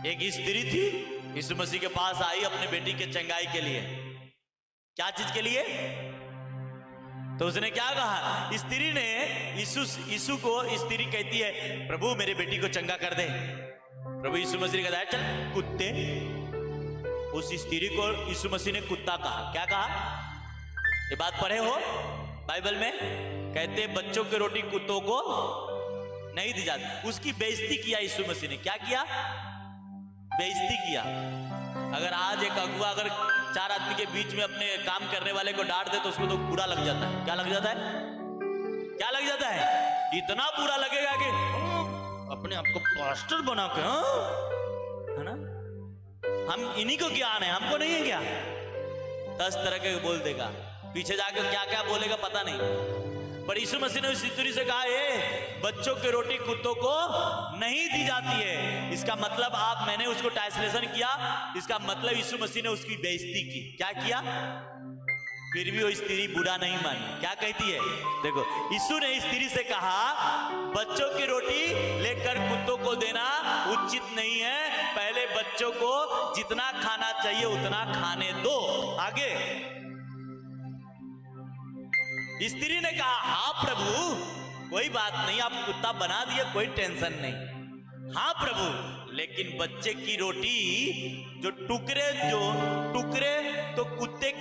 एक स्त्री थी, यीशु मसीह के पास आई अपने बेटी के चंगाई के लिए। क्या चीज के लिए? तो उसने क्या कहा? स्त्री ने यीशु को, स्त्री कहती है प्रभु मेरे बेटी को चंगा कर दे। प्रभु यीशु मसीह ने कहा चल कुत्ते। उस स्त्री को यीशु मसीह ने कुत्ता कहा। क्या कहा? ये बात पढ़े हो बाइबल में? कहते बच्चों की रोटी कुत्तों को नहीं दी जाती। उसकी बेइज्जती किया यीशु मसीह ने। क्या किया? बेइज्जती किया। अगर आज एक अगुआ अगर चार आदमी के बीच में अपने काम करने वाले को डांट दे तो उसको तो बुरा लग जाता है। क्या लग जाता है? क्या लग जाता है? इतना बुरा लगेगा कि अपने आप को पास्टर बना के, है ना, हम इन्हीं को ज्ञान है, हमको नहीं है क्या? 10 तरह के बोल देगा, पीछे जाके क्या क्या बोलेगा पता नहीं। पर यीशु मसीह ने उस स्त्री से कहा बच्चों की रोटी कुत्तों को नहीं दी जाती है। इसका मतलब मैंने उसको ट्रांसलेशन किया, इसका मतलब यीशु मसीह ने उसकी बेइज्जती की। क्या किया? फिर भी वो स्त्री बुरा नहीं मानी। क्या कहती है? देखो, यीशु ने स्त्री से कहा बच्चों की रोटी लेकर कुत्तों को देना उचित नहीं है, पहले बच्चों को जितना खाना चाहिए उतना खाने दो। आगे स्त्री ने कहा हाँ प्रभु कोई बात नहीं, आप कुत्ता बना दिए, कोई टेंशन नहीं। हाँ प्रभु, लेकिन बच्चे की रोटी जो टुकड़े तो कुत्ते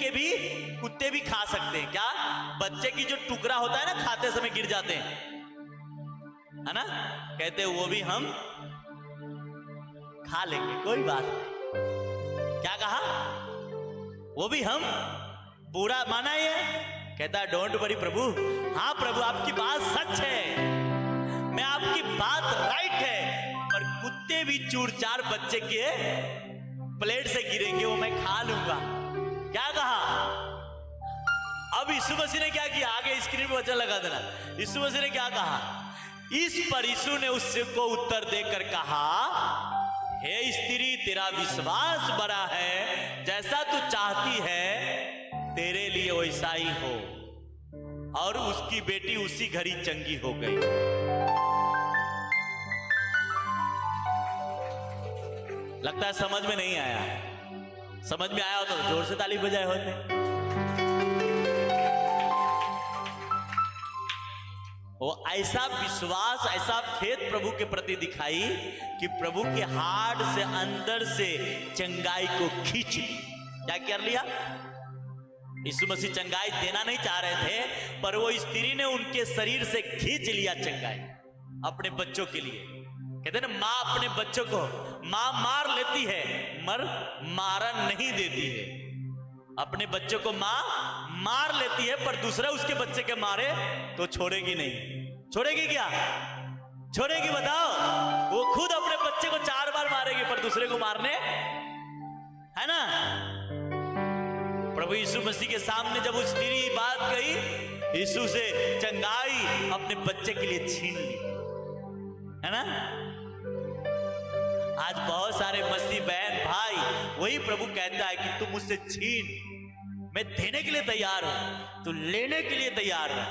भी खा सकते हैं। क्या? बच्चे की जो टुकड़ा होता है ना, खाते समय गिर जाते हैं, है ना, कहते वो भी हम खा लेंगे, कोई बात नहीं। क्या कहा? वो भी हम बुरा माना ये? कहता डोंट वरी प्रभु। हाँ प्रभु आपकी बात सच है, मैं आपकी बात राइट है, पर कुत्ते भी चूर चार बच्चे के प्लेट से गिरेंगे, वो मैं खा लूंगा। क्या कहा? अब यीशु मसीह ने क्या किया? आगे स्क्रीन पर वचन लगा देना। यीशु मसीह ने क्या कहा? इस पर यीशु ने उसको उत्तर देकर कहा हे स्त्री तेरा विश्वास बड़ा है, जैसा तू चाहती है तेरे लिए वैसा ही हो। और उसकी बेटी उसी घड़ी चंगी हो गई। लगता है समझ में नहीं आया। समझ में आया हो तो जोर से ताली बजाए होते। वो ऐसा विश्वास, ऐसा फेथ प्रभु के प्रति दिखाई कि प्रभु के हार्ट से अंदर से चंगाई को खींच ली। क्या कर लिया? यीशु मसीह चंगाई देना नहीं चाह रहे थे, पर वो स्त्री ने उनके शरीर से खींच लिया चंगाई अपने बच्चों के लिए। कहते ना, माँ अपने बच्चों को माँ मार लेती है मर मारन नहीं देती है। अपने बच्चों को माँ मार लेती है, पर दूसरा उसके बच्चे के मारे तो छोड़ेगी नहीं। छोड़ेगी क्या? छोड़ेगी? बताओ। वो खुद अपने बच्चे को 4 बार मारेगी, पर दूसरे को मारने, है ना। प्रभु यीशु मसीह के सामने जब उस स्त्री बात कही, यीशु से चंगाई अपने बच्चे के लिए छीन ली, है ना। आज बहुत सारे मसीह बहन भाई वही प्रभु कहता है कि तू मुझसे छीन, मैं देने के लिए तैयार हूं, तू लेने के लिए तैयार है।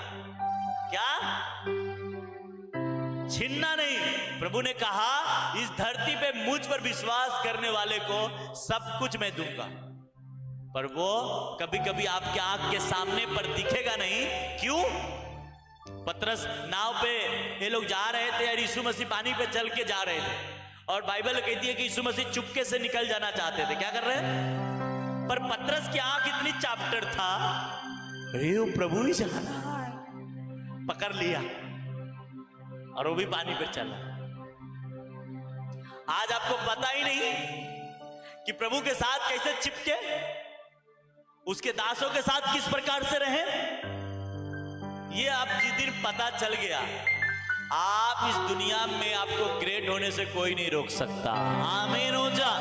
क्या? छीनना नहीं। प्रभु ने कहा इस धरती पे मुझ पर विश्वास करने वाले को सब कुछ मैं दूंगा, पर वो कभी कभी आपके आंख के सामने पर दिखेगा नहीं। क्यों? पतरस नाव पे ये लोग जा रहे थे और यीशु मसीह पानी पे चल के जा रहे थे, और बाइबल कहती है कि यीशु मसीह चुपके से निकल जाना चाहते थे। क्या कर रहे हैं? पर पतरस की आंख इतनी चाप्टर था, प्रभु ही जाना है, पकड़ लिया और वो भी पानी पे चला। आज आपको पता ही नहीं कि प्रभु के साथ कैसे चिपके, उसके दासों के साथ किस प्रकार से रहे। ये आप जिस दिन पता चल गया, आप इस दुनिया में आपको ग्रेट होने से कोई नहीं रोक सकता। आमीन हो जा।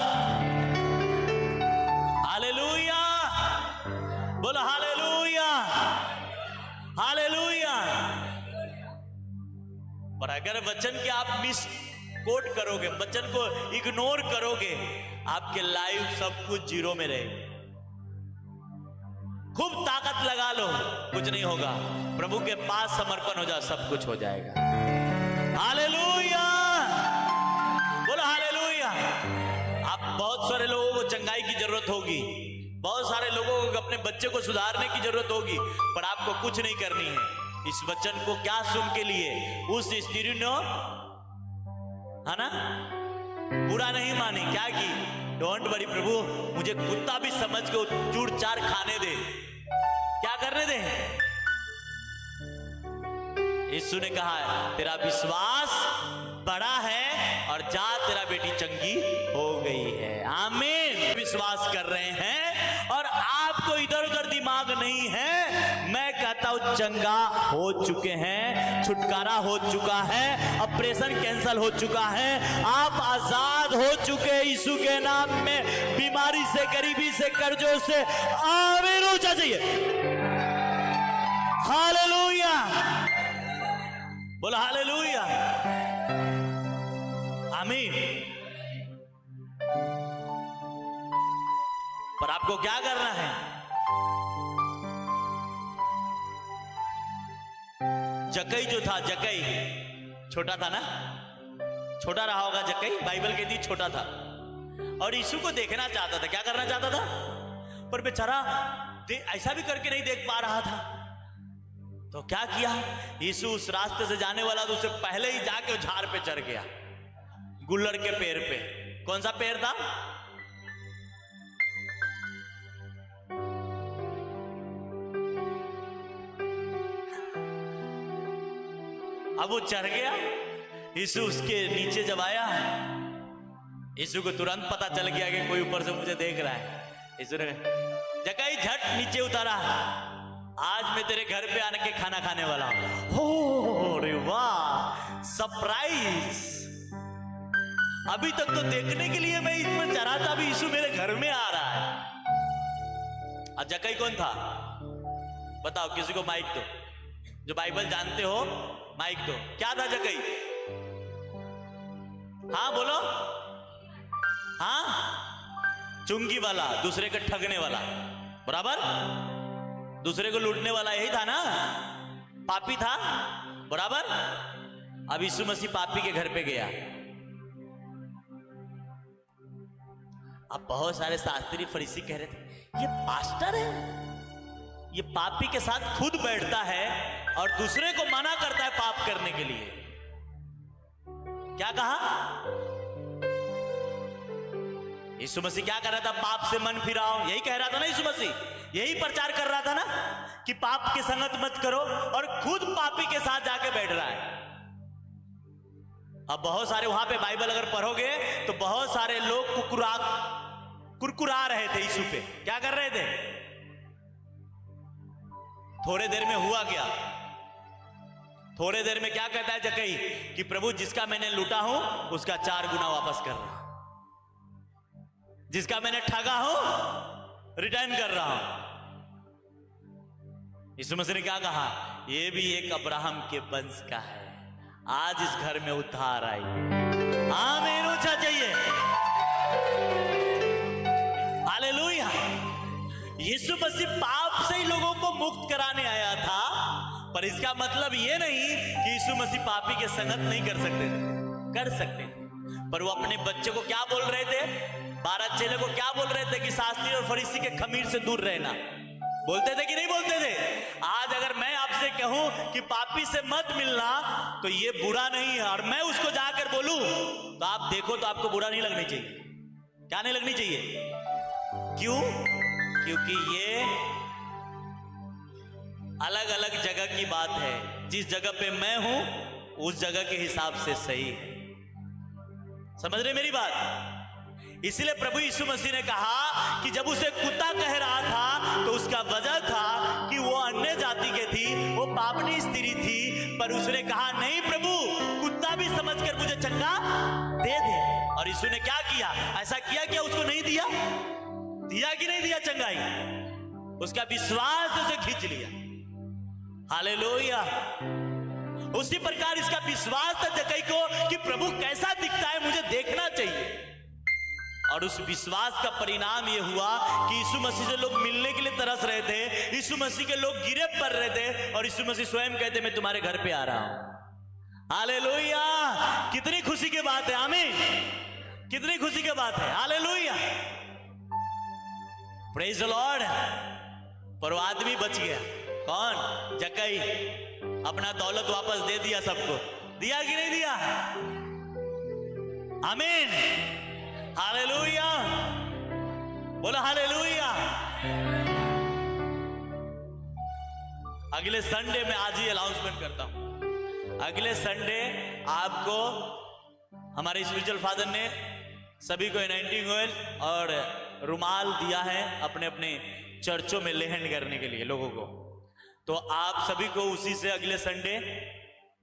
हालेलुया, बोलो हालेलुया, हालेलुया। पर अगर वचन के आप मिस कोट करोगे, वचन को इग्नोर करोगे, आपके लाइफ सब कुछ जीरो में रहेगी। खूब ताकत लगा लो, कुछ नहीं होगा। प्रभु के पास समर्पण हो जा, सब कुछ हो जाएगा। हालेलुया, बोलो हालेलुया। बहुत सारे लोगों को चंगाई की जरूरत होगी, बहुत सारे लोगों को अपने बच्चे को सुधारने की जरूरत होगी, पर आपको कुछ नहीं करनी है। इस वचन को क्या सुन के लिए उस स्त्री ने, है ना, बुरा नहीं मानी, क्या की, डोंट वरी प्रभु, मुझे कुत्ता भी समझ के चूड़ चार खाने दे, क्या करने दे। यीशु ने कहा तेरा विश्वास बड़ा है और जा, तेरा बेटी चंगी हो गई है। आमीन। विश्वास कर रहे हैं और आपको इधर उधर दिमाग नहीं है, मैं कहता हूं चंगा हो चुके हैं, छुटकारा हो चुका है, ऑपरेशन कैंसिल हो चुका है, आप आजाद हो चुके यीशु के नाम में, बीमारी से, गरीबी से, कर्जों से। आमीन। ऊंचा चाहिए, हालेलुया, बोला हालेलुया, आमीन। पर आपको क्या करना है? जक्कई जो था, जक्कई छोटा था ना, छोटा रहा होगा जक्कई, बाइबल कहती है छोटा था, और यीशु को देखना चाहता था। क्या करना चाहता था? पर बेचारा ऐसा भी करके नहीं देख पा रहा था, तो क्या किया, यीशु उस रास्ते से जाने वाला तो उससे पहले ही जाके झाड़ पे चढ़ गया, गुल्लड़ के पेड़ पे। कौन सा पेड़ था? अब वो चढ़ गया, यीशु उसके नीचे जब आया, यीशु को तुरंत पता चल गया कि कोई ऊपर से मुझे देख रहा है। यीशु ने जक्कई झट नीचे उतारा, आज मैं तेरे घर पे आने के खाना खाने वाला हूं। हो रे वाह, सरप्राइज। अभी तक तो देखने के लिए मैं इसमें चढ़ा था, अभी यीशु मेरे घर में आ रहा है। और जक्कई कौन था बताओ, किसी को माइक दो, जो बाइबल जानते हो माइक दो। क्या था जक्कई? हाँ बोलो, हाँ, चुंगी वाला, दूसरे को ठगने वाला, बराबर, दूसरे को लूटने वाला यही था ना, पापी था, बराबर। अब यीशु मसीह पापी के घर पे गया। अब बहुत सारे शास्त्री फरीसी कह रहे थे ये पास्टर है, ये पापी के साथ खुद बैठता है और दूसरे को मना करता है पाप करने के लिए। क्या कहा यीशु मसीह? क्या कर रहा था? पाप से मन फिराओ, यही कह रहा था ना यीशु मसीह, यही प्रचार कर रहा था ना कि पाप की संगत मत करो, और खुद पापी के साथ जाके बैठ रहा है। अब बहुत सारे वहां पे बाइबल अगर पढ़ोगे तो बहुत सारे लोग कुरकुरा रहे थे यीशु पे। क्या कर रहे थे? थोड़े देर में हुआ क्या? थोड़े देर में क्या कहता है जक्कई कि प्रभु जिसका मैंने लूटा हूं उसका 4 गुना वापस कर रहा हूं, जिसका मैंने ठगा हूं रिटर्न कर रहा हूं। यीशु मसीह ने क्या कहा? ये भी एक अब्राहम के वंश का है, आज इस घर में उद्धार आई। आमीन। ऊंचा चाहिए, हालेलुया। यीशु मसीह पाप से ही लोगों को मुक्त कराने आया था, पर इसका मतलब ये नहीं कि यीशु मसीह पापी के संगत नहीं कर सकते थे, कर सकते थे। पर वो अपने बच्चे को क्या बोल रहे थे? 12 चेले को क्या बोल रहे थे कि शास्त्री और फरीसी के खमीर से दूर रहना। बोलते थे कि नहीं बोलते थे? आज अगर मैं आपसे कहूं कि पापी से मत मिलना तो ये बुरा नहीं है, और मैं उसको जाकर बोलूं तो आप देखो तो आपको बुरा नहीं लगनी चाहिए। क्या नहीं लगनी चाहिए? क्यों? क्योंकि ये अलग अलग जगह की बात है। जिस जगह पे मैं हूं उस जगह के हिसाब से सही है। समझ रहे मेरी बात? इसलिए प्रभु यीशु मसीह ने कहा कि जब उसे कुत्ता कह रहा था तो उसका वजह था कि वो अन्य जाति के थी, वो पापनी स्त्री थी, पर उसने कहा नहीं प्रभु, कुत्ता भी समझकर मुझे चंगा दे दे। और यीशु ने क्या किया? ऐसा किया क्या उसको नहीं दिया? दिया कि नहीं दिया चंगाई? उसका विश्वास उसे खींच लिया। हालेलुया। उसी प्रकार इसका विश्वास था जक्कई को कि प्रभु कैसा दिखता है मुझे देखना चाहिए, और उस विश्वास का परिणाम यह हुआ कि यीशु मसीह से लोग मिलने के लिए तरस रहे थे, यीशु मसीह के लोग गिरे पड़ रहे थे, और यीशु मसीह स्वयं कहते मैं तुम्हारे घर पे आ रहा हूं। हालेलुया। कितनी खुशी की बात है, आमीन। कितनी खुशी की बात है, हालेलुया। Praise the Lord. पर वो आदमी बच गया। कौन? जक्कई। अपना दौलत वापस दे दिया सबको। दिया कि नहीं दिया? आमीन, हालेलुया, बोलो हालेलुया। अगले संडे में आज ही अनाउंसमेंट करता हूं। अगले संडे आपको हमारे स्पिरिचुअल फादर ने सभी को एनॉइंटिंग ऑयल और रुमाल दिया है अपने अपने चर्चों में लेहन करने के लिए लोगों को। तो आप सभी को उसी से अगले संडे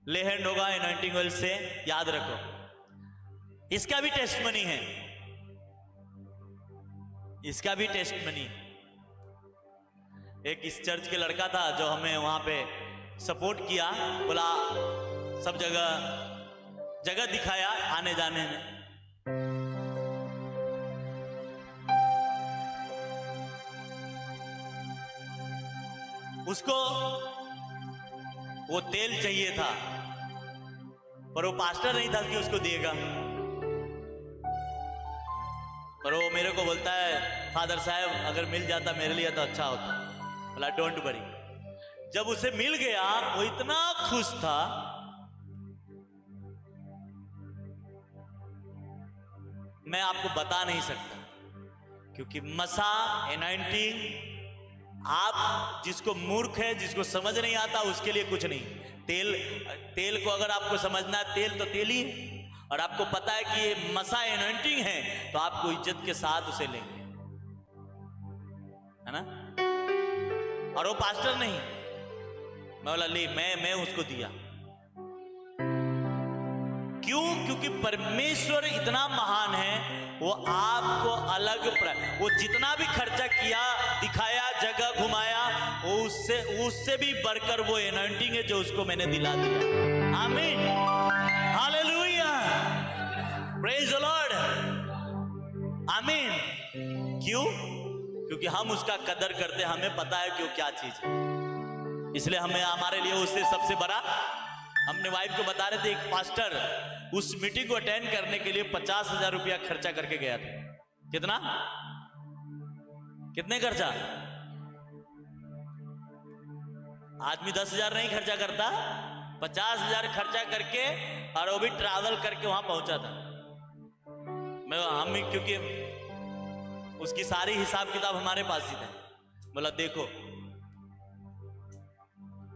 लेहन होगा एनॉइंटिंग ऑयल से, याद रखो। इसका भी टेस्टमनी है, इसका भी टेस्टमनी। एक इस चर्च के लड़का था जो हमें वहां पे सपोर्ट किया, बोला सब जगह दिखाया आने जाने में। उसको वो तेल चाहिए था, पर वो पास्टर नहीं था कि उसको देगा। पर वो मेरे को बोलता है, फादर साहब अगर मिल जाता मेरे लिए तो अच्छा होता। बोला डोंट वरी। जब उसे मिल गया वो इतना खुश था, मैं आपको बता नहीं सकता। क्योंकि मसा एनॉइंटिंग, आप जिसको मूर्ख है, जिसको समझ नहीं आता, उसके लिए कुछ नहीं। तेल को अगर आपको समझना है, तेल तो तेल ही है, और आपको पता है कि ये मसा एनॉइंटिंग है, तो आपको इज्जत के साथ उसे लेंगे, है ना। और वो पास्टर नहीं, मैं बोला ले, मैं उसको दिया। क्यों? क्योंकि परमेश्वर इतना महान है, वो आपको अलग वो जितना भी खर्चा किया, दिखाया, जगह घुमाया, वो उससे भी बढ़कर वो एनॉइंटिंग है जो उसको मैंने दिला दिया। आमीन, हालेलुया, प्रेज द लॉर्ड, आमीन। क्यों? क्योंकि हम उसका कदर करते, हमें पता है कि वो क्या चीज है, इसलिए हमें हमारे लिए उससे सबसे बड़ा। हमने वाइफ को बता रहे थे, एक पास्टर उस मीटिंग को अटेंड करने के लिए 50,000 रुपया खर्चा करके गया था। कितना? कितने खर्चा? आदमी 10,000 नहीं खर्चा करता, 50,000 खर्चा करके, और वो भी ट्रैवल करके वहां पहुंचा था। हम क्योंकि उसकी सारी हिसाब किताब हमारे पास ही था। बोला देखो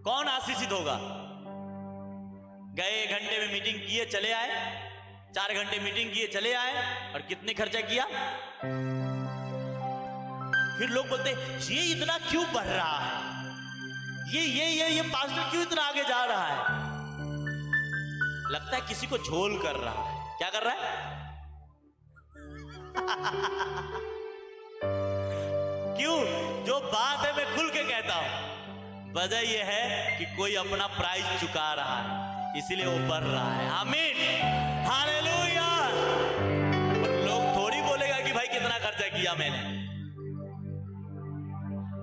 कौन आशीषित होगा। गए 1 घंटे में मीटिंग किए चले आए, 4 घंटे मीटिंग किए चले आए, और कितने खर्चा किया। फिर लोग बोलते ये इतना क्यों बढ़ रहा है, ये पास्टर क्यों इतना आगे जा रहा है। लगता है किसी को झोल कर रहा है। क्या कर रहा है? क्यों? जो बात है मैं खुल के कहता हूं, वजह यह है कि कोई अपना प्राइस चुका रहा है, इसीलिए वो बढ़ रहा है। आमीन, हालेलुया। पर लोग थोड़ी बोलेगा कि भाई कितना खर्चा किया मैंने।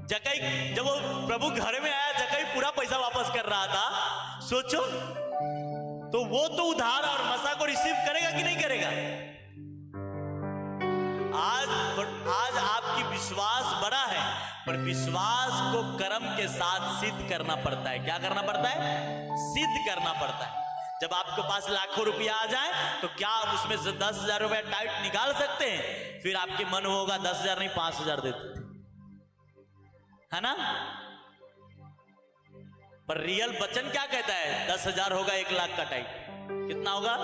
जक्कई जब वो प्रभु घर में आया, जक्कई पूरा पैसा वापस कर रहा था। सोचो, तो वो तो उधार और मसा को रिसीव करेगा कि नहीं करेगा। आज आपकी विश्वास बड़ा है, पर विश्वास को कर्म के साथ सिद्ध करना पड़ता है। क्या करना पड़ता है? सिद्ध करना पड़ता है। जब आपके पास लाखों रुपया आ जाए, तो क्या आप उसमें से 10,000 रुपया टाइट निकाल सकते हैं? फिर आपके मन होगा 10,000 नहीं 5,000 देते थे, है ना। पर रियल वचन क्या कहता है? 10,000 होगा 1 लाख का टाइट। कितना होगा?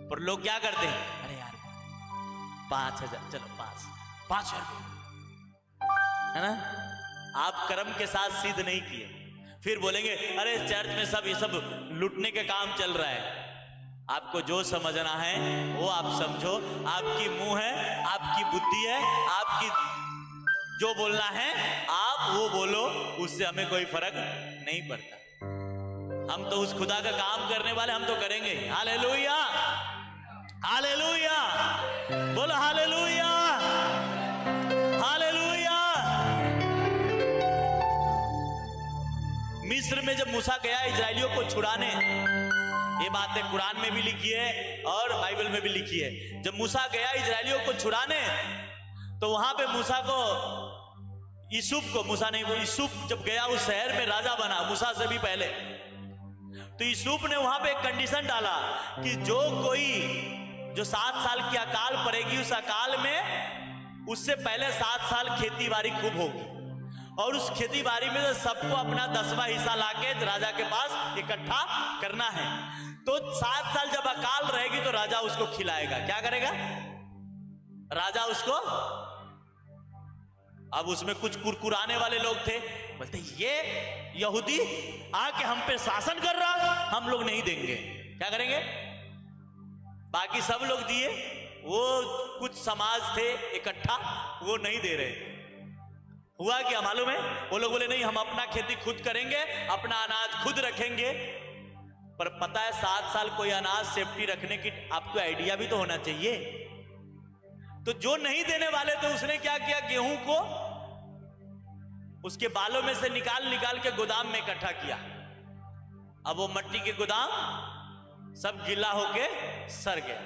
पर लोग क्या करते हैं, अरे यार 5,000, चलो 5,000, है ना। आप कर्म के साथ सिद्ध नहीं किए, फिर बोलेंगे अरे चर्च में सब ये सब लूटने के काम चल रहा है। आपको जो समझना है वो आप समझो। आपकी मुंह है, आपकी बुद्धि है, आपकी जो बोलना है आप वो बोलो, उससे हमें कोई फर्क नहीं पड़ता। हम तो उस खुदा का काम करने वाले, हम तो करेंगे। हालेलुया, हालेलुया, बोलो हालेलुया, हालेलुया। मिस्र में जब मूसा गया इजरायलियों को छुड़ाने, ये बातें कुरान में भी लिखी है और बाइबल में भी लिखी है। जब मूसा गया इजरायलियों को छुड़ाने, तो वहां पे मूसा को, यूसुफ को, मूसा नहीं, वो यूसुफ जब गया उस शहर में राजा बना मूसा से भी पहले, तो यूसुफ ने वहां पे एक कंडीशन डाला कि जो कोई जो 7 साल की अकाल पड़ेगी, उस अकाल में उससे पहले 7 साल खेती बाड़ी खूब होगी, और उस खेती बाड़ी में सबको अपना 10वां हिस्सा लाके राजा के पास इकट्ठा करना है। तो 7 साल जब अकाल रहेगी तो राजा उसको खिलाएगा। क्या करेगा राजा उसको? अब उसमें कुछ कुरकुराने वाले लोग थे, बोलते ये यहूदी आके हम पे शासन कर रहा, हम लोग नहीं देंगे। क्या करेंगे? बाकी सब लोग दिए, वो कुछ समाज थे इकट्ठा, वो नहीं दे रहे। हुआ क्या मालूम है? वो लोग बोले नहीं, हम अपना खेती खुद करेंगे, अपना अनाज खुद रखेंगे। पर पता है 7 साल कोई अनाज सेफ्टी रखने की आपको आइडिया भी तो होना चाहिए। तो जो नहीं देने वाले थे उसने क्या किया, गेहूं को उसके बालों में से निकाल निकाल के गोदाम में इकट्ठा किया। अब वो मिट्टी के गोदाम सब गीला होके सड़ गया।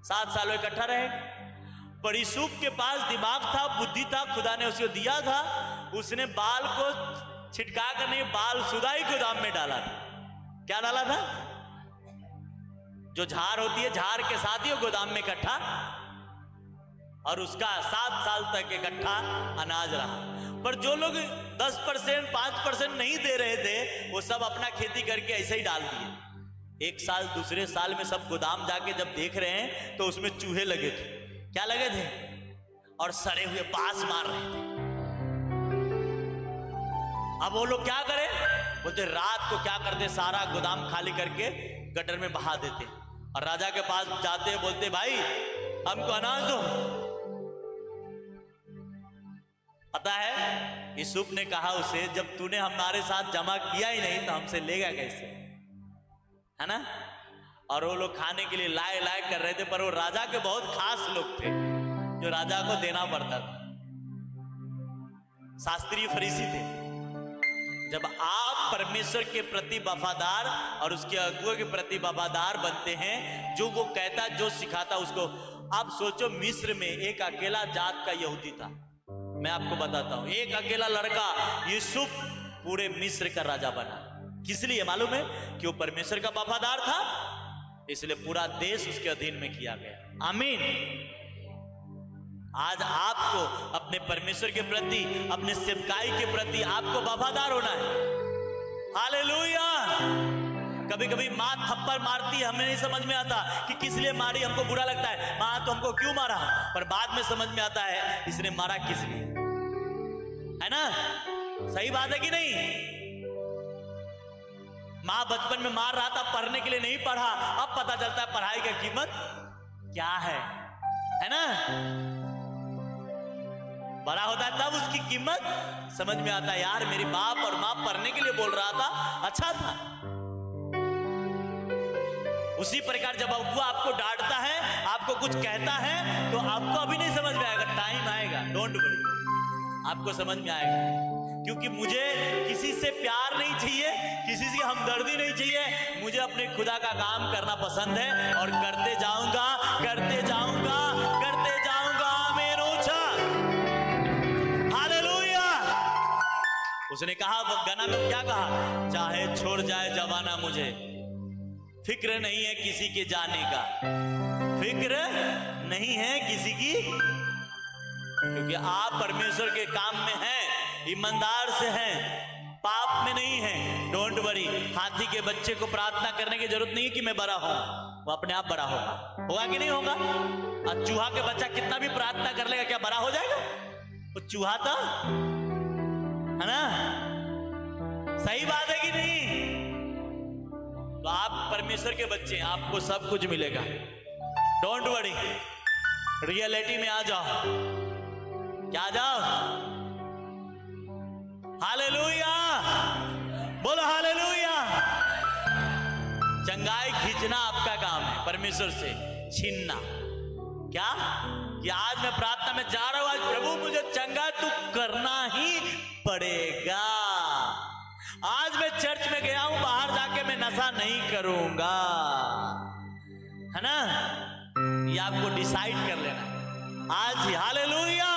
7 साल में इकट्ठा रहे। पर यूसुफ के पास दिमाग था, बुद्धि था, खुदा ने उसको दिया था। उसने बाल को छिटका कर नहीं, बाल सुदाई गोदाम में डाला था। क्या डाला था? जो झाड़ होती है, झाड़ के साथ ही वो गोदाम में इकट्ठा, और उसका 7 साल तक इकट्ठा अनाज रहा। पर जो लोग 10% 5% नहीं दे रहे थे, वो सब अपना खेती करके ऐसे ही डाल दिए। 1 साल दूसरे साल में सब गोदाम जाके जब देख रहे हैं तो उसमें चूहे लगे थे। क्या लगे थे? और सड़े हुए बांस मार रहे थे। अब वो लोग क्या करें? बोलते रात को क्या करते, सारा गोदाम खाली करके गटर में बहा देते, और राजा के पास जाते हैं, बोलते भाई हमको अनाज दो। पता है यूसुफ ने कहा उसे, जब तूने हमारे साथ जमा किया ही नहीं तो हमसे लेगा कैसे, है ना? और वो लोग खाने के लिए लाए लाए कर रहे थे, पर वो राजा के बहुत खास लोग थे जो राजा को देना पड़ता था। शास्त्रीय फरीसी थे। जब आप परमेश्वर के प्रति वफादार और उसके अगुओं के प्रति वफादार बनते हैं, जो वो कहता जो सिखाता उसको। आप सोचो, मिस्र में एक अकेला जात का यहूदी था। मैं आपको बताता हूं, एक अकेला लड़का यूसुफ पूरे मिस्र का राजा बना। किस लिए मालूम है? कि वो परमेश्वर का वफादार था, इसलिए पूरा देश उसके अधीन में किया गया। आमीन। आज आपको अपने परमेश्वर के प्रति, अपने सेवकाई के प्रति आपको वफादार होना है। हालेलुया। कभी कभी माँ थप्पड़ मारती है, हमें नहीं समझ में आता कि किस लिए मारी, हमको बुरा लगता है, माँ तो हमको क्यों मारा, पर बाद में समझ में आता है इसने मारा किस लिए, है ना? सही बात है कि नहीं? माँ बचपन में मार रहा था, पढ़ने के लिए नहीं पढ़ा, अब पता चलता है पढ़ाई की कीमत क्या है ना? बड़ा होता है तब उसकी कीमत समझ में आता है, यार मेरी बाप और माँ पढ़ने के लिए बोल रहा था, अच्छा था। उसी प्रकार जब अब्बू आपको डांटता है, आपको कुछ कहता है, तो आपको अभी नहीं समझ में आएगा, टाइम आएगा, डोंट वरी, आपको समझ में आएगा। क्योंकि मुझे किसी से प्यार नहीं चाहिए, किसी से हमदर्दी नहीं चाहिए, मुझे अपने खुदा का काम करना पसंद है, और करते जाऊंगा, करते जाऊंगा, करते जाऊंगा। आमीन। ऊंचा हालेलुया। उसने कहा, गाना में क्या कहा? चाहे छोड़ जाए जमाना मुझे, फिक्र नहीं है किसी के जाने का, फिक्र नहीं है किसी की, क्योंकि आप परमेश्वर के काम में हैं, ईमानदार से हैं, पाप में नहीं है। Don't worry. हाथी के बच्चे को प्रार्थना करने की जरूरत नहीं है कि मैं बड़ा हूं, वो अपने आप बड़ा होगा। होगा कि नहीं होगा? और चूहा के बच्चा कितना भी प्रार्थना कर लेगा, क्या बड़ा हो जाएगा? वो चूहा था, है ना? सही बात है कि नहीं? तो आप परमेश्वर के बच्चे, आपको सब कुछ मिलेगा। डोंट वरी, रियलिटी में आ जाओ। क्या आ जाओ? हालेलुया, बोलो हालेलुया। चंगाई खींचना आपका काम है, परमेश्वर से छीनना। क्या कि आज मैं प्रार्थना में जा रहा हूं, आज प्रभु मुझे चंगा तू करना ही पड़ेगा। आज मैं चर्च में गया हूं, बाहर जाके मैं नशा नहीं करूंगा, है ना? ये आपको डिसाइड कर लेना। आज ही। हालेलुया।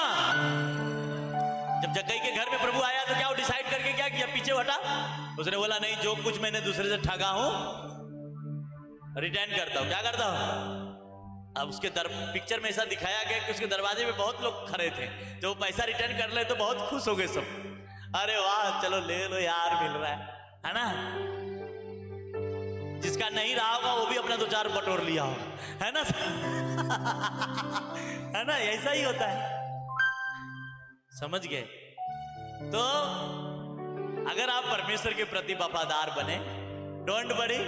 जब जक्कई के घर में प्रभु आया तो क्या वो डिसाइड करके क्या किया, पीछे हटा? उसने बोला नहीं, जो कुछ मैंने दूसरे से ठगा हूं रिटर्न करता हूं। क्या करता हूं? अब उसके पिक्चर में ऐसा दिखाया गया कि उसके दरवाजे में बहुत लोग खड़े थे। जब वो पैसा रिटर्न कर ले तो बहुत खुश हो गए सब। अरे वाह, चलो ले लो यार, मिल रहा है ना। जिसका नहीं रहा होगा वो भी अपना 2-4 बटोर लिया होगा, है ना। है ना, ऐसा ही होता है। समझ गए? तो अगर आप परमेश्वर के प्रति वफादार बने, डोंट वरी,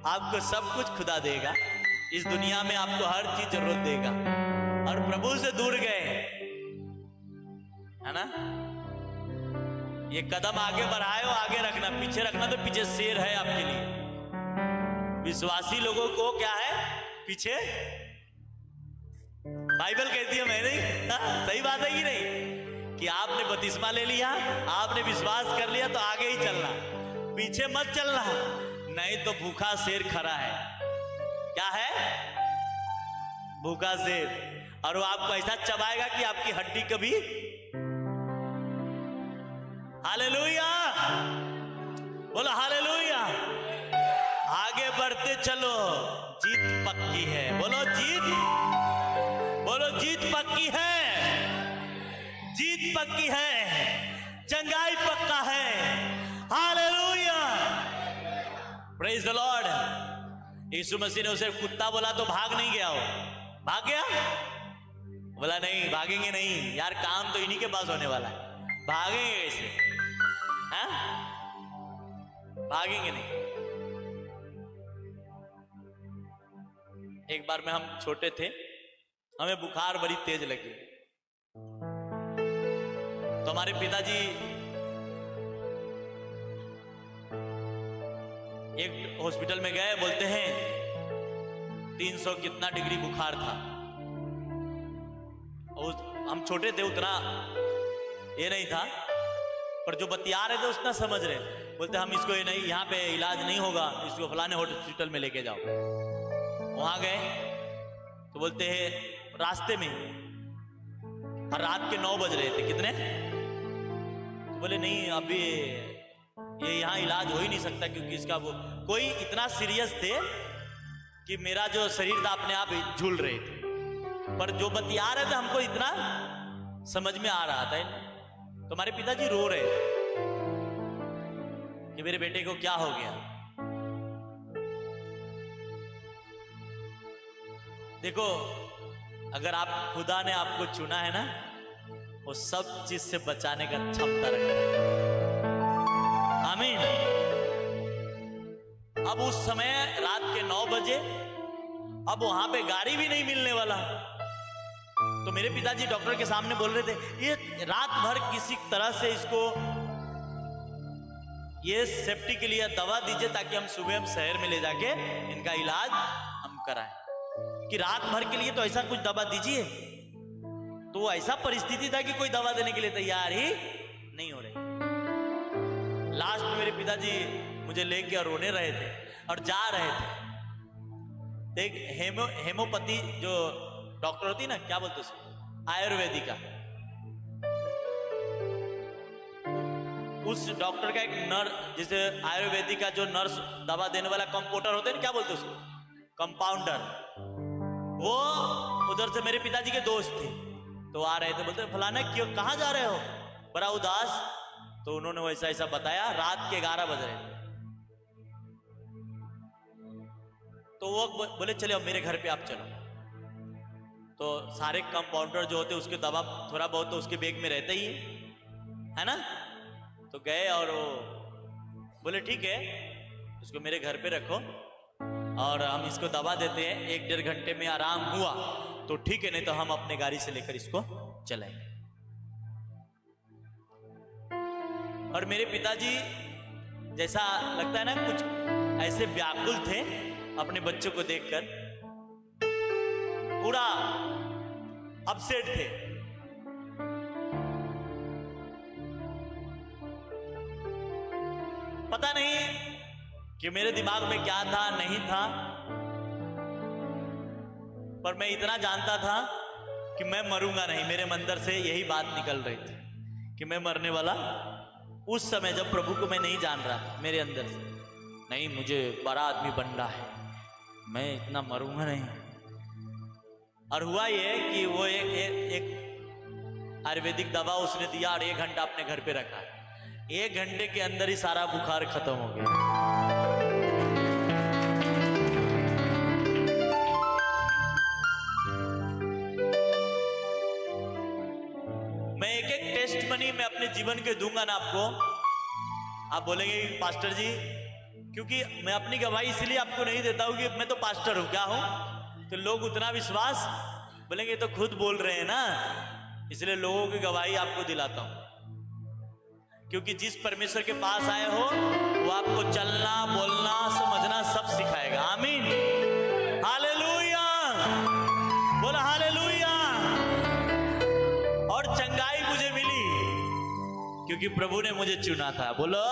आपको सब कुछ खुदा देगा। इस दुनिया में आपको हर चीज जरूरत देगा। और प्रभु से दूर गए, है ना, ये कदम आगे बढ़ाए हो, आगे रखना, पीछे रखना तो पीछे शेर है आपके लिए। विश्वासी लोगों को क्या है, पीछे। बाइबल कहती है, मैं नहीं, सही बात है कि नहीं, कि आपने बपतिस्मा ले लिया, आपने विश्वास कर लिया तो आगे ही चलना, पीछे मत चलना, नहीं तो भूखा शेर खड़ा है। क्या है? भूखा शेर। और वो आपको ऐसा चबाएगा कि आपकी हड्डी कभी। हालेलुया, बोलो हालेलुया। आगे बढ़ते चलो, जीत पक्की है। बोलो जीत, बोलो जीत पक्की है, जीत पक्की है, चंगाई पक्का है। Hallelujah, praise the Lord. Yeshu Masih ने उसे कुत्ता बोला तो भाग नहीं गया, हो भाग गया? बोला नहीं, भागेंगे नहीं यार, काम तो इन्हीं के पास होने वाला है, भागेंगे कैसे? हाँ, भागेंगे नहीं। एक बार में हम छोटे थे, हमें बुखार बड़ी तेज लगी, तो हमारे पिताजी एक हॉस्पिटल में गए, बोलते हैं 300 कितना डिग्री बुखार था। और हम छोटे थे, उतना ये नहीं था, पर जो बतिया रहे थे उतना समझ रहे। बोलते हम इसको ये नहीं, यहाँ पे इलाज नहीं होगा, इसको फलाने हॉस्पिटल में लेके जाओ। वहां गए तो बोलते हैं रास्ते में, और रात के 9 बज रहे थे। कितने? तो बोले नहीं, अभी ये यहाँ इलाज हो ही नहीं सकता, क्योंकि इसका वो कोई इतना सीरियस थे कि मेरा जो शरीर था अपने आप झूल रहे थे, पर जो बतिया रहे थे हमको इतना समझ में आ रहा था। तो हमारे पिताजी रो रहे थे कि मेरे बेटे को क्या हो गया। देखो, अगर आप, खुदा ने आपको चुना है ना, वो सब चीज से बचाने का क्षमता रखता है। आमीन। अब उस समय रात के 9 बजे, अब वहां पे गाड़ी भी नहीं मिलने वाला, तो मेरे पिताजी डॉक्टर के सामने बोल रहे थे, ये रात भर किसी तरह से इसको ये सेफ्टी के लिए दवा दीजिए, ताकि हम सुबह शहर में ले जाके इनका इलाज हम कराएं। कि रात भर के लिए तो ऐसा कुछ दवा दीजिए। तो ऐसा परिस्थिति था कि कोई दवा देने के लिए तैयार ही नहीं हो रहे। लास्ट में मेरे पिताजी मुझे लेके और रोने रहे थे और जा रहे थे। एक हेमोपैथी जो डॉक्टर होती ना, क्या बोलते उसको, आयुर्वेदिका, उस डॉक्टर का एक नर्स, जैसे आयुर्वेदिक का जो नर्स दवा देने वाला कंपाउंडर होते हैं, क्या बोलते उसको, कंपाउंडर, वो उधर से मेरे पिताजी के दोस्त थे। तो आ रहे थे, बोलते फलाना क्यों, कहाँ जा रहे हो, बड़ा उदास। तो उन्होंने वैसा ऐसा बताया। रात के 11 बज रहे थे, तो वो बोले चले अब मेरे घर पे आप चलो। तो सारे कंपाउंडर जो होते उसके दवा थोड़ा बहुत तो उसके बैग में रहता ही है ना। तो गए और वो बोले ठीक है, इसको मेरे घर पे रखो और हम इसको दवा देते हैं, 1-1.5 घंटे में आराम हुआ तो ठीक है, नहीं तो हम अपने गाड़ी से लेकर इसको चलाएंगे। और मेरे पिताजी जैसा लगता है ना, कुछ ऐसे व्याकुल थे अपने बच्चों को देखकर, पूरा अपसेट थे। पता नहीं कि मेरे दिमाग में क्या था नहीं था, पर मैं इतना जानता था कि मैं मरूंगा नहीं। मेरे अंदर से यही बात निकल रही थी कि मैं मरने वाला, उस समय जब प्रभु को मैं नहीं जान रहा था, मेरे अंदर से नहीं, मुझे बड़ा आदमी बनना है, मैं इतना मरूंगा नहीं। और हुआ ये कि वो एक आयुर्वेदिक दवा उसने दिया और 1 घंटा अपने घर पे रखा। 1 घंटे के अंदर ही सारा बुखार खत्म हो गया। मैं एक टेस्ट मनी मैं अपने जीवन के दूंगा ना आपको। आप बोलेंगे पास्टर जी, क्योंकि मैं अपनी गवाही इसलिए आपको नहीं देता हूं कि मैं तो पास्टर हूं, क्या हूं, तो लोग उतना विश्वास बोलेंगे तो खुद बोल रहे हैं ना, इसलिए लोगों की गवाही आपको दिलाता हूं। क्योंकि जिस परमेश्वर के पास आए हो वो आपको चलना, बोलना, समझना सब सिखाएगा। आमीन, हालेलुया, बोला हालेलुया। और चंगाई मुझे मिली क्योंकि प्रभु ने मुझे चुना था। बोलो,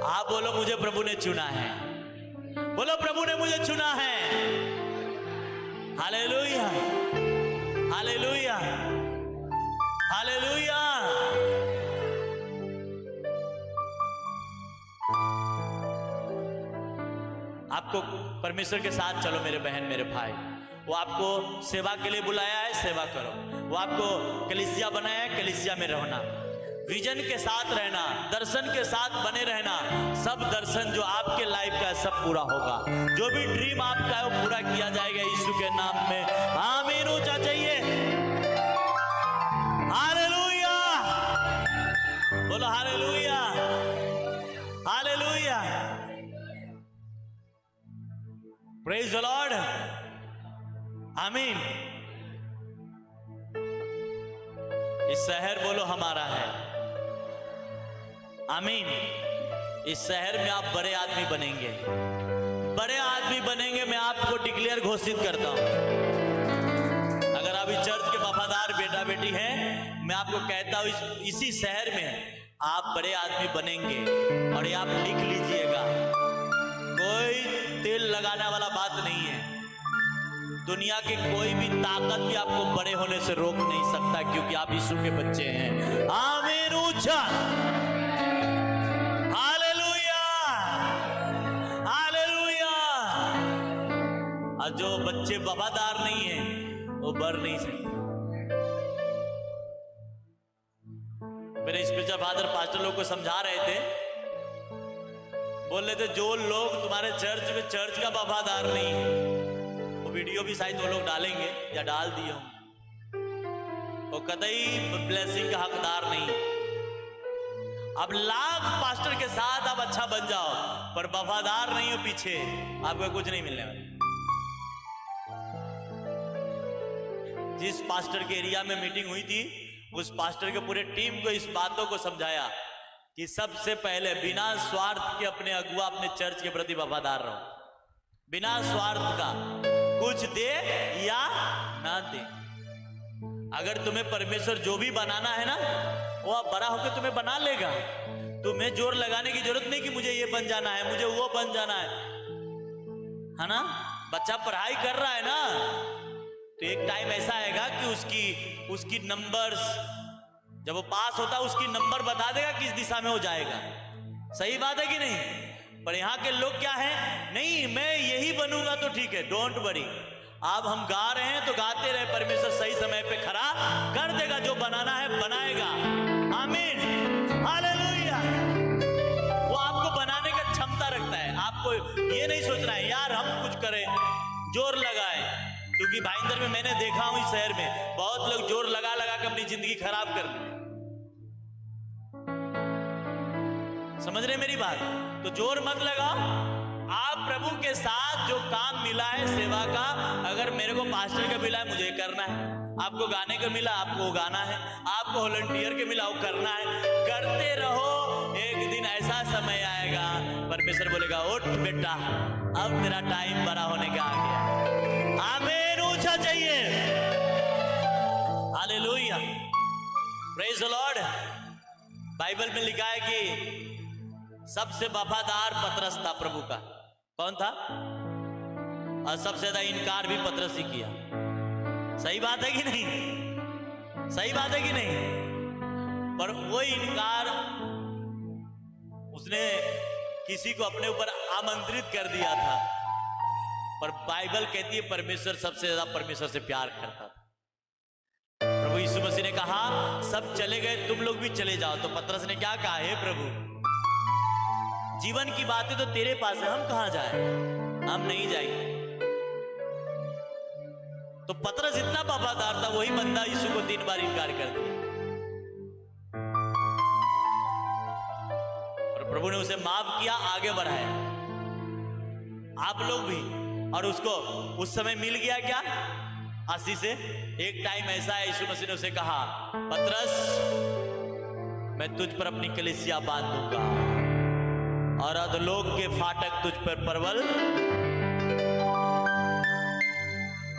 आप बोलो, मुझे प्रभु ने चुना है। बोलो, प्रभु ने मुझे चुना है। Hallelujah, hallelujah, hallelujah. आपको परमेश्वर के साथ चलो मेरे बहन, मेरे भाई। वो आपको सेवा के लिए बुलाया है, सेवा करो। वो आपको कलीसिया बनाया है, कलीसिया में रहना, विजन के साथ रहना, दर्शन के साथ बने रहना। सब दर्शन जो आपके लाइफ का है सब पूरा होगा। जो भी ड्रीम आपका है वो पूरा किया जाएगा यीशु के नाम में। आमीन, ऊंचा चाहिए। हालेलुया, बोलो hallelujah, hallelujah, praise the Lord. आमीन। इस शहर बोलो हमारा है। आमीन। इस शहर में आप बड़े आदमी बनेंगे, बड़े आदमी बनेंगे। मैं आपको डिक्लेयर घोषित करता हूं। अगर आप इस चर्च के वफादार बेटा बेटी हैं, मैं आपको कहता हूं इसी शहर में आप बड़े आदमी बनेंगे। और ये आप लिख लीजिएगा, कोई तेल लगाने वाला बात नहीं है। दुनिया की कोई भी ताकत भी आपको बड़े होने से रोक नहीं सकता, क्योंकि आप यीशु के बच्चे हैं। आमीन, ऊंचा, हालेलुया, हालेलुया। और जो बच्चे वफादार नहीं हैं वो बढ़ नहीं सकते। मेरे स्पिरिचुअल फादर पास्टर लोग को समझा रहे थे, बोल रहे थे जो लोग तुम्हारे चर्च में चर्च का वफादार नहीं है, वो वीडियो भी शायद वो लोग डालेंगे या डाल दिए हों, वो कतई ब्लेसिंग का हकदार नहीं। अब लाख पास्टर के साथ आप अच्छा बन जाओ, पर वफादार नहीं हो पीछे, आपको कुछ नहीं मिलने वाला। जिस पास्टर के एरिया में मीटिंग हुई थी, उस पास्टर के पूरे टीम को इस बातों को समझाया कि सबसे पहले बिना स्वार्थ के अपने अगुआ, अपने चर्च के प्रति वफादार रहो। बिना स्वार्थ का, कुछ दे या ना दे। अगर तुम्हें परमेश्वर जो भी बनाना है ना, वो आप बड़ा होकर तुम्हें बना लेगा। तुम्हें जोर लगाने की जरूरत नहीं कि मुझे ये बन जाना है, मुझे वो बन जाना है ना। बच्चा पढ़ाई कर रहा है ना, तो एक टाइम ऐसा आएगा कि उसकी नंबर्स, जब वो पास होता है उसकी नंबर बता देगा किस दिशा में हो जाएगा। सही बात है कि नहीं? पर यहाँ के लोग क्या है, नहीं मैं यही बनूंगा तो ठीक है, डोंट वरी। अब हम गा रहे हैं तो गाते रहे, परमेश्वर सही समय पे खड़ा कर देगा, जो बनाना है बनाएगा। आमीन, हालेलुया। वो आपको बनाने का क्षमता रखता है। आपको ये नहीं सोचना है यार हम कुछ करें, जोर लगाए। क्योंकि भाईंदर में मैंने देखा हूं, इस शहर में बहुत लोग जोर लगा लगा के अपनी जिंदगी खराब कर ली। समझ रहे मेरी बात? तो जोर मत लगाओ। आप प्रभु के साथ जो काम मिला है सेवा का, अगर मेरे को पास्टर का मिला है मुझे करना है, आपको गाने का मिला आपको गाना है, आपको वॉलंटियर के मिला वो करना है, करते रहो। एक दिन ऐसा समय आएगा परमेश्वर बोलेगा उठ बेटा, अब तेरा टाइम बड़ा होने का आ गया। आमीन, ऊंचा चाहिए। Hallelujah, praise the Lord. Bible में लिखा है कि सबसे वफादार पतरस था प्रभु का। कौन था? और सबसे ज्यादा इनकार भी पतरस ही किया। सही बात है कि नहीं? सही बात है कि नहीं? पर वो इनकार, उसने किसी को अपने ऊपर आमंत्रित कर दिया था, पर बाइबल कहती है परमेश्वर सबसे ज्यादा परमेश्वर से प्यार करता था। प्रभु यीशु मसीह ने कहा सब चले गए, तुम लोग भी चले जाओ। तो पतरस ने क्या कहा, हे प्रभु, जीवन की बातें तो तेरे पास है, हम कहां जाए, हम नहीं जाएंगे। तो पतरस इतना वफादार था, वही बंदा यीशु को 3 बार इनकार कर दिया, और प्रभु ने उसे माफ किया, आगे बढ़ाया। आप लोग भी। और उसको उस समय मिल गया क्या? 80 से। एक टाइम ऐसा है, यीशु मसीह ने उसे कहा, पतरस, मैं तुझ पर अपनी कलीसिया बांध दूंगा और अधोलोक के फाटक तुझ पर प्रबल,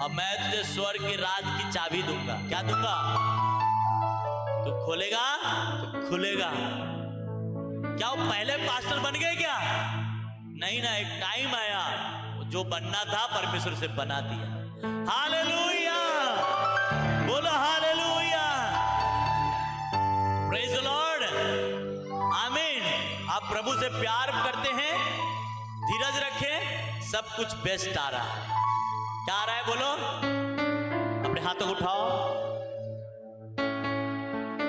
अब मैं तुझे स्वर्ग के राज की चाबी दूंगा। क्या दूंगा? तू खोलेगा तो खुलेगा। क्या वो पहले पास्टर बन गए क्या? नहीं ना, एक टाइम आया जो बनना था परमेश्वर से बना दिया। हालेलुया, बोलो हालेलुया, प्रेज द लॉर्ड, आमीन। आप प्रभु से प्यार करते हैं, धीरज रखें, सब कुछ बेस्ट आ रहा है। क्या आ रहा है बोलो? अपने हाथों को उठाओ,